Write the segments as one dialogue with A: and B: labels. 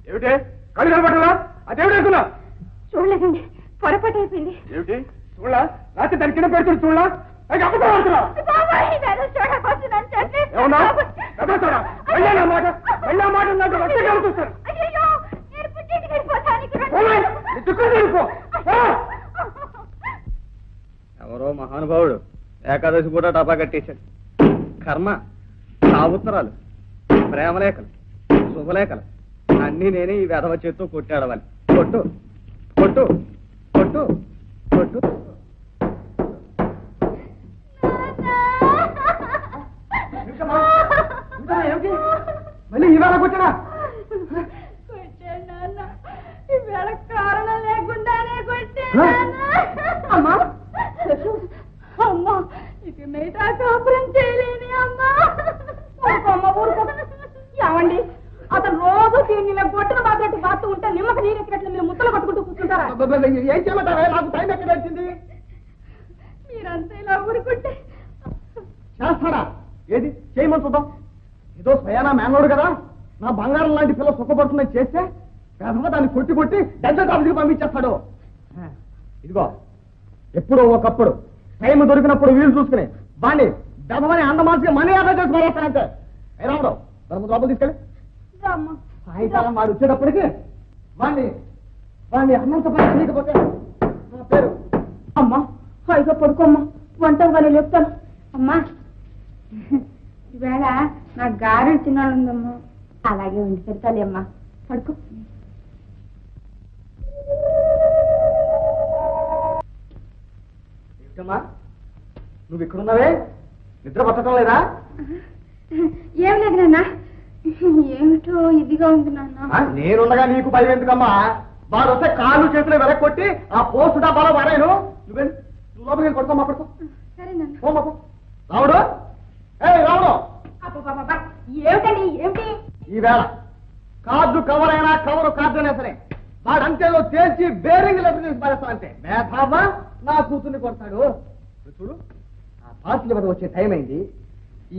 A: ఏమిటే కళ్ళు కనపడలా అదేమిటనుకున్నా
B: చూడలేదండి పొరపాటు అయిపోయింది
A: ఏమిటి చూడలా రాత్రి దాని కింద పెడుతుంది చూడలా
C: ఎవరో మహానుభావుడు ఏకాదశి కూడా టపా కట్టేశాడు. కర్మ, ఉత్తరాలు, ప్రేమలేఖలు, శుభలేఖలు అన్నీ నేనే ఈ వెధవ చేత్తో కొట్టాడవాలి. కొట్టు కొట్టు కొట్టు కొట్టు.
A: మళ్ళీ ఇవాళ కొట్టడా?
B: ఇవాళ కారణం లేకుండానే
A: అమ్మా
B: అమ్మా ఇక మిగతా కాపురం చేయలేని అమ్మా ఊరుకో. ఏమండి అతను రోజు దీన్ని గొట్టన బాధ్యత బాత్తు ఉంటే నిమ్మక నీరు ఎక్కినట్లు మీరు ముద్దలు పట్టుకుంటూ కూర్చుంటారా?
A: ఏం చేయమంటారా? నాకు టైం ఎక్కడ వచ్చింది?
B: మీరంతా ఇలా ఊరుకుంటే
A: చేస్తాడా? ఏది చేయమని చూద్దాం. ఏదో స్వయానా మేనోడు కదా, నా బంగారం లాంటి పిల్ల సుఖపడుతుందని చేస్తే పెదవ దాన్ని కొట్టి కొట్టి డెంటల్ ఆఫీస్కి పంపించేస్తాడు. ఇదిగో ఎప్పుడో ఒకప్పుడు టైం దొరికినప్పుడు వీలు చూసుకుని బాండి పెదవని అందమాసిగా మనీ ఆదా చేసి మారేస్తానంటే రావడం దాని ముందు లోపల తీసుకెళ్ళి సాయంకాలం వాడు వచ్చేటప్పటికి బాండి బాండి అన్నంత పని తెలియకపోతే నా పేరు
B: అమ్మా హాయిగా పడుకోమ్మా, వంట వాళ్ళు చెప్తాను. అమ్మా ఈవేళ నా గారెలు తినాలందమ్మా. అలాగే ఉండి పెడతాలి అమ్మా, పడుకో.
A: ఏమిటమ్మా నువ్వు ఇక్కడున్నావే, నిద్ర పట్టడం లేదా?
B: ఏం లేదు నాన్న, ఏమిటో ఇదిగా ఉంది నాన్న.
A: నేనుండగా నీకు భయం ఎందుకమ్మా? వాడు వస్తే కాళ్ళు చేతులు వెనక్కొట్టి ఆ పోస్టు డబ్బాలో వారాయను. నువ్వు లోపలికి వెళ్ళి పడుకోమ్మా, పడుకో.
B: సరే నాన్న.
A: పోమ్మా రావుడు. ఏ రావుడు,
B: ఏమిటండి ఏమిటి
A: ఈవేళ కార్డు కవర్ అయినా కవరు కార్డు అయినా సరే వాడంతేలో తేల్చి బేరింగ్ లెటర్ చేసి పడేస్తానంటే మేధావా నా కూతుర్ని కొడతాడు. చూడు ఆ పార్టీల వద్ద వచ్చే టైం అయింది.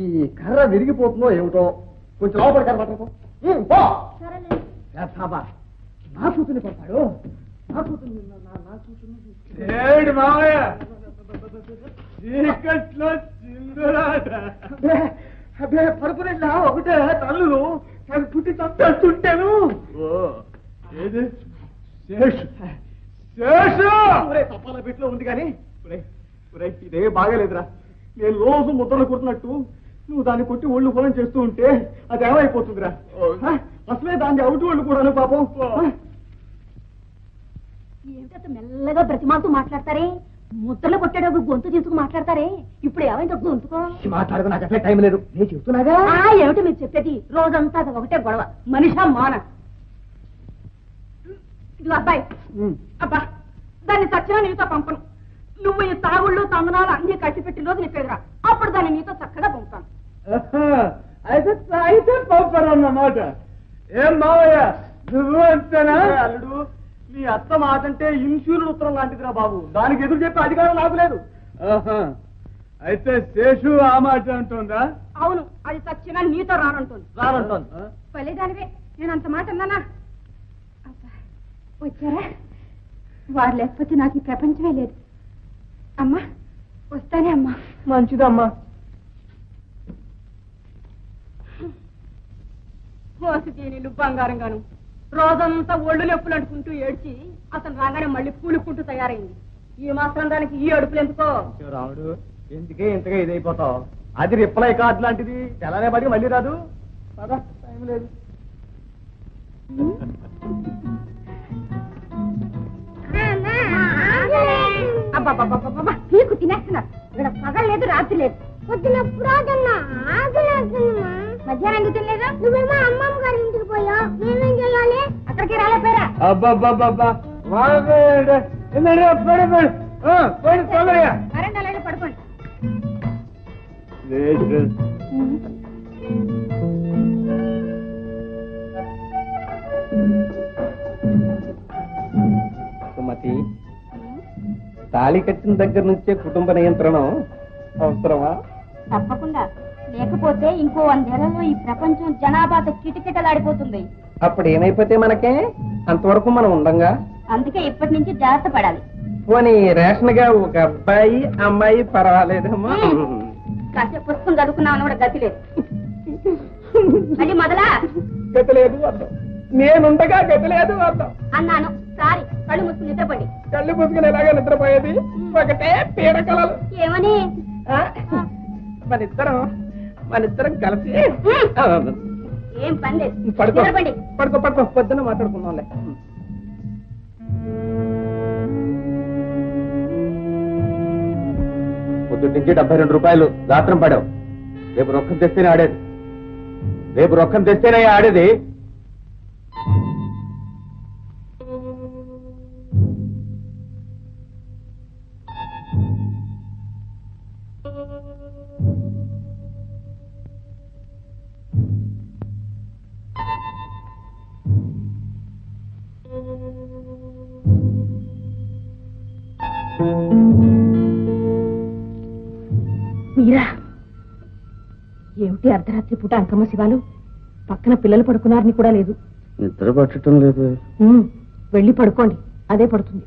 A: ఈ కర్ర విరిగిపోతుందో ఏమిటో, కొంచెం లోపలి కర్ర పట్టకపో. మేధావా నా కూతుర్ని కొడతాడు. నా కూతుర్ని నా కూతుర్ని మావయ్య చీకట్లో చిందురాట. అదే పడుకునేట్లా ఒకటే తల్లు పుట్టి చంపేస్తుంటాను. ఏది తప్పాల పెట్లో ఉంది కానీ ఇదే బాగాలేదురా. నేను రోజు ముద్దలు కొట్టినట్టు నువ్వు దాన్ని కొట్టి ఒళ్ళు పొలం చేస్తూ ఉంటే అది ఏమైపోతుందిరా. అసలే దాన్ని అవుటి ఒళ్ళు కూడాను పాపం.
B: ఏమిటో మెల్లగా బ్రతిమాలతో మాట్లాడతారే, ముద్దలు కొట్టాడు గొంతు తీసుకు మాట్లాడతారే. ఇప్పుడు ఏమైందో గొంతుకో
A: మాట్లాడుకో, నాకు అసలే టైం లేదు. నేను చెప్తున్నాగా.
B: ఏమిటి మీరు చెప్పేది? రోజంతా అది ఒకటే గొడవ, మనిషా మాన. ఇది అబ్బాయి అబ్బా, దాన్ని చచ్చినా నీతో పంపను. నువ్వు ఈ తాగుళ్ళు తందనాలు అన్ని కట్టి పెట్టిన రోజు నీకు ఎదురా, అప్పుడు దాన్ని నీతో చక్కగా పంపుతాను.
A: అయితే పంపరన్నమాట. ఏం మావయ్య నువ్వు అంతేనా? అల్లుడు నీ అత్త మాట అంటే ఇన్సూరెన్స్ ఉత్తరం లాంటిదిరా బాబు, దానికి ఎదురు చెప్పే అధికారం నాకు లేదు. అయితే శేషు ఆ మాట అంటుందా?
B: అవును, అది చచ్చినా నీతో రానంటుంది. పలేదానివే, నేను అంత మాట అన్నానా? వచ్చారా? వారు లేకపోతే నాకు ఈ ప్రపంచమే లేదు. అమ్మా వస్తానే అమ్మా.
A: మంచిదమ్మా.
B: మోసతీని బంగారంగాను రోజంతా ఒళ్ళు నొప్పులు అంటుకుంటూ ఏడ్చి అతను రాగానే మళ్ళీ పూలుకుంటూ తయారైంది. ఈ మాత్రం దానికి ఈ అడుపులు ఎందుకో?
A: రాముడు ఎందుకే ఇంతగా ఇదైపోతావు? అది రిప్లై కార్డు లాంటిది, తెల్లనే పడి మళ్ళీ రాదు. టైం లేదు.
B: అబ్బాబ్బాబ్బా పీకు తినేస్తున్నారు. ఇక్కడ పగలేదు రాత్రి లేదు. పొద్దునప్పుడు మధ్యాహ్నం ఎందుకు తినలేదు? నువ్వేమో అమ్మమ్మ గారి ఇంటికి పోయా, నేనేం చేయాలి? అక్కడికి రాలేపోయారా?
A: అబ్బాబ్బాబ్బా
B: కరెంట్ అలాగే పడుకోండి.
C: సుమతి, తాళి కట్టిన దగ్గర నుంచే కుటుంబ నియంత్రణం అవసరమా?
B: తప్పకుండా, లేకపోతే ఇంకో 100 ఏళ్లలో ఈ ప్రపంచం జనాభాతో కిటకిటలాడిపోతుంది.
C: అప్పుడు ఏమైపోతే మనకే అంతవరకు మనం ఉండంగా.
B: అందుకే ఇప్పటి నుంచి జాగ్రత్త పడాలి.
C: పోనీ రేషన్ గా ఒక అబ్బాయి అమ్మాయి పర్వాలేదమ్మా.
B: కాసేపు పుస్తకం చదువుకున్నామని కూడా గతి లేదు. మళ్ళీ మొదలా
C: గతి లేదు అర్థం. నేనుండగా గతి లేదు అర్థం
B: అన్నాను. సారీ, కళ్ళు మూసుకుని నిద్రపడి.
C: కళ్ళు మూసుకుని ఎలాగా నిద్రపోయేది? ఒకటే పీడకలలు.
B: ఏమని?
C: మనిద్దరం కలిసి
B: ఏం పని లేదు.
C: పడుకో పడుకో పడుకో, పొద్దున్న మాట్లాడుకుందాంలే. పొద్దుటి నుంచి 72 రూపాయలు గాత్రం పడావు. రేపు రొక్కం తెస్తేనే ఆడేది. రేపు రొక్కం తెస్తేనే ఆడేది.
B: మీరా? ఏమిటి అర్ధరాత్రి పూట అంకమ్మ శివాలు? పక్కన పిల్లలు పడుకున్నారని కూడా లేదు.
C: నిద్ర పట్టడం లేదు.
B: వెళ్ళి పడుకోండి, అదే పడుతుంది.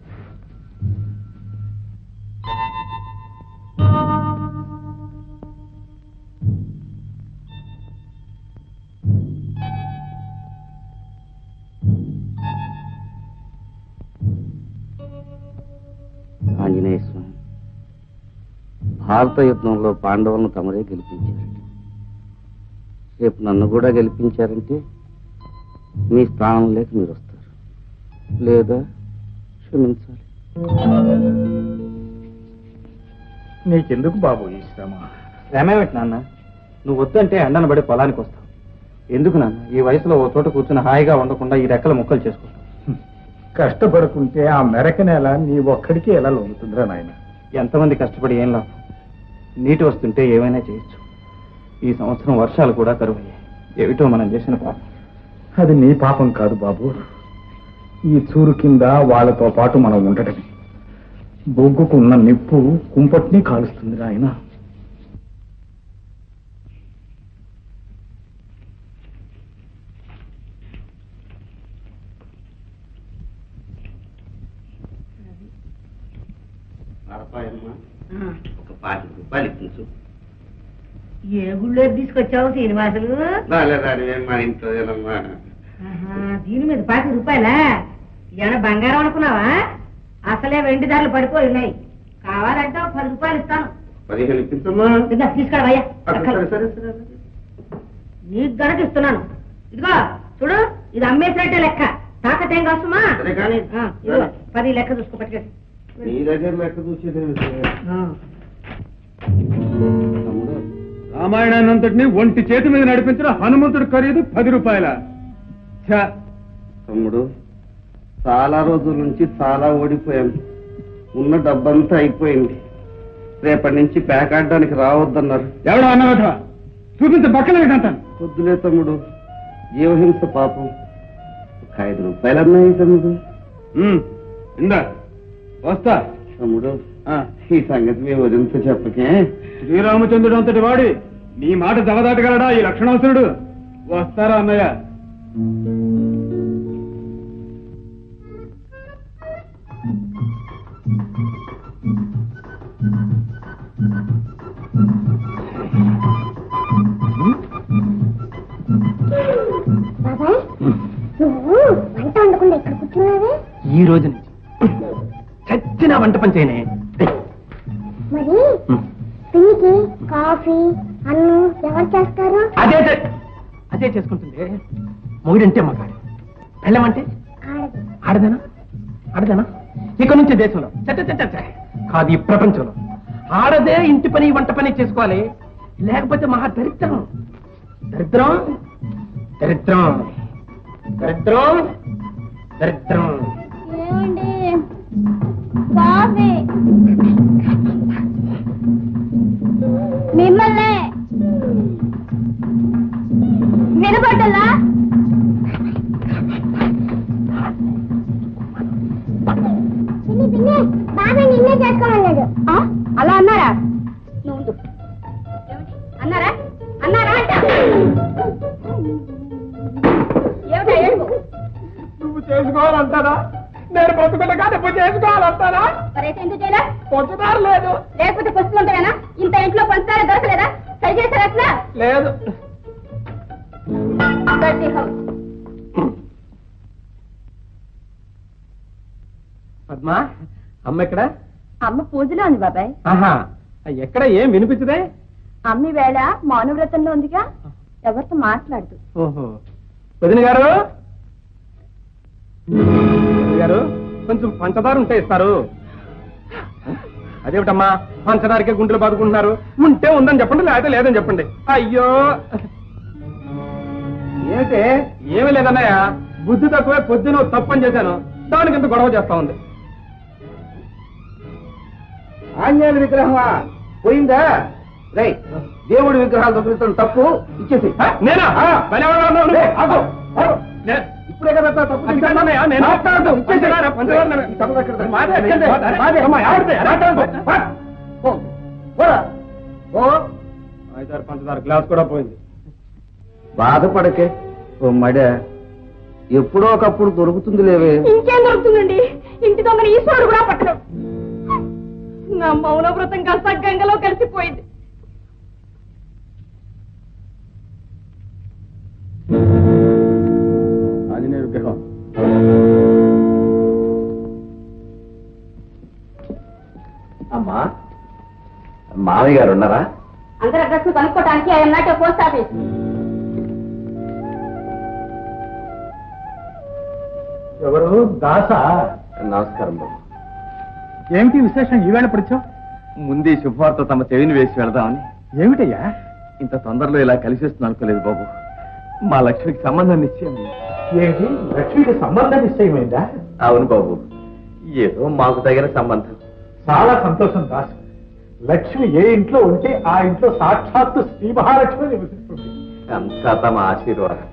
C: ఆంజనేయ స్వామి, భారత యుద్ధంలో పాండవులను తమరే గెలిపించారంటే, రేపు నన్ను కూడా గెలిపించారంటే మీ స్థానం లేక మీరు వస్తారు, లేదా క్షమించాలి.
A: నీకెందుకు బాబు ఈ శ్రమ?
C: శ్రమేమిటి నాన్న? నువ్వు వద్దంటే ఎండను పడి పొలానికి వస్తావు. ఎందుకు నాన్న ఈ వయసులో ఓ చోట కూర్చుని హాయిగా ఉండకుండా ఈ రెక్కల ముక్కలు చేసుకుంటావు?
A: కష్టపడుకుంటే ఆ మెరక నేల నీ ఒక్కడికి ఎలా లొంగుతుందిరా నాయన?
C: ఎంతమంది కష్టపడి ఏం లాభం? నీటి వస్తుంటే ఏమైనా చేయొచ్చు. ఈ సంవత్సరం వర్షాలు కూడా కరువయ్యాయి. ఏమిటో మనం చేసిన పాపం.
A: అది నీ పాపం కాదు బాబు, ఈ చూరు కింద వాళ్ళతో పాటు మనం ఉండటమే. బొగ్గుకున్న నిప్పు కుంపట్ని కాలుస్తుంది ఆయన.
C: ఒక 5 రూపాయలు ఇప్పించు.
B: ఏ గుళ్ళో తీసుకొచ్చావు శ్రీనివాసులు?
C: మా ఇంట్లో
B: దీని మీద 5 రూపాయలా? ఏమైనా బంగారం అనుకున్నావా? అసలే వెండి ధరలు పడిపోయినాయి. కావాలంటే 10 రూపాయలు ఇస్తాను.
C: 15 ఇప్పించమ్మా.
B: తీసుకురావయ్యా.
C: సరే.
B: నీకు గనక ఇస్తున్నాను. ఇదిగో చూడు, ఇది అమ్మేసినట్టే లెక్క. తాకతేం కాసుమా? 10 లెక్క చూసుకో. పట్టుకెళ్ళి
C: నీ దగ్గర లెక్క చూసేది.
A: రామాయణాన్ని అంతటిని ఒంటి చేతి మీద నడిపించిన హనుమంతుడి ఖరీదు 10 రూపాయల.
C: తమ్ముడు, చాలా రోజుల నుంచి చాలా ఓడిపోయాం. ఉన్న డబ్బంతా అయిపోయింది. రేపటి నుంచి పేకాడడానికి రావద్దన్నారు.
A: ఎవడో అన్నమాట చూపించే పక్కన అంటాను.
C: వద్దులే తమ్ముడు, జీవహింస పాపం. 5 రూపాయలు అన్నాయి తమ్ముడు.
A: ఇందా వస్తా.
C: తమ్ముడు, ఈ సంగతి మేము వదిలితో చెప్పకే.
A: శ్రీరామచంద్రుడు అంతటి వాడి నీ మాట జవదాటగలడా ఈ లక్షణాసురుడు? వస్తారా అన్నయ్య?
B: వంట వండకుండా ఇక్కడ కూర్చున్నావే?
C: ఈ రోజు నుంచి చచ్చిన వంట పని చేయనే.
B: మరి పిన్నికి కాఫీ అన్నం ఎవరు చేస్తారు?
C: అదే చేసుకుంటుంది. మొగుడంటే మగాడు, పెళ్ళమంటే ఆడదనా. ఇక నుంచి దేశంలో కాదు, ఈ ప్రపంచంలో ఆడదే ఇంటి పని వంట పని చేసుకోవాలి. లేకపోతే మహా దరిద్రం. దరిద్రం దరిద్రం దరిద్రం దరిద్రం.
B: కాఫీ మిమ్మల్ని వినపడ్డలా? బాగా నిన్నే చేసుకోమన్నాడు. అలా అన్నారా? నువ్వు అన్నారా? ఏమిటా ఏడుపు?
A: చేసుకోవాలంటారా? నేను బ్రతుకుండగా డబ్బు చేసుకోవాలంటారా?
B: మరైతే ఎందుకు చేయలే?
A: పొందుతారు లేదు.
B: లేకపోతే పుస్తకం ఉంటావేనా? ఇంత ఇంట్లో పంచదార దొరకలేదా? సరి చేశారు అసలు
A: లేదు. పద్మా, అమ్మ ఎక్కడ?
B: అమ్మ పూజలో ఉంది బాబాయ్.
A: ఆహా, ఎక్కడ? ఏం వినిపించదే?
B: అమ్మి వేళ మౌనవ్రతంలో ఉందిగా, ఎవరితో మాట్లాడుతూ.
A: ఓహో, వదిన గారు, గారు కొంచెం పంచదార ఉంటే ఇస్తారు. అదేమిటమ్మా పంచదారకే గుండెలు బాదుకుంటున్నారు? ఉంటే ఉందని చెప్పండి, లేకపోతే లేదని చెప్పండి. అయ్యో ఏమిటే? ఏమీ లేదన్నయ్య, బుద్ధి తక్కువే, పొద్దున తప్పని చేశాను, దానికి ఇంత గొడవ చేస్తా ఉంది.
C: ఆంజనేయుల విగ్రహమా పోయిందా? రై, దేవుడి విగ్రహాలు దొరుకుతున్న తప్పు ఇచ్చేసి.
A: నేనా?
C: ఇప్పుడే కదా తప్పు
A: పంచదార గ్లాస్ కూడా పోయింది.
C: బాధపడకే ఓ మడ, ఎప్పుడో ఒకప్పుడు దొరుకుతుంది లేవే.
B: ఇంకేం దొరుకుతుందండి? ఇంటి దొంగని ఈశ్వరుడు కూడా పట్టడం. నా మౌనవ్రతం కాస్త గంగలో కలిసిపోయింది.
A: ఆంజనేయ విగ్రహం.
C: అమ్మా, మామయ్య గారు ఉన్నారా?
B: అందరి అడ్రస్ కనుక్కోవడానికి ఐఎమ్ నాట్ పోస్ట్ ఆఫీస్.
A: ఎవరు? దాసా?
C: నమస్కారం బాబు.
A: ఏమిటి విశేషం? ఈవేళ పడిచావు?
C: ముందే శుభవార్త తమ చెవిని వేసి వెళదామని.
A: ఏమిటయ్యా?
C: ఇంత తొందరలో ఇలా కలిసి వస్తుంది అనుకోలేదు బాబు. మా లక్ష్మికి సంబంధం నిశ్చయం.
A: ఏమిటి? లక్ష్మికి సంబంధం నిశ్చయమైందా?
C: అవును బాబు, ఏదో మాకు తగిన సంబంధం.
A: చాలా సంతోషం దాసు. లక్ష్మి ఏ ఇంట్లో ఉంటే ఆ ఇంట్లో సాక్షాత్తు శ్రీ మహాలక్ష్మి నివసిస్తుంది.
C: అంతా తమ ఆశీర్వాదం.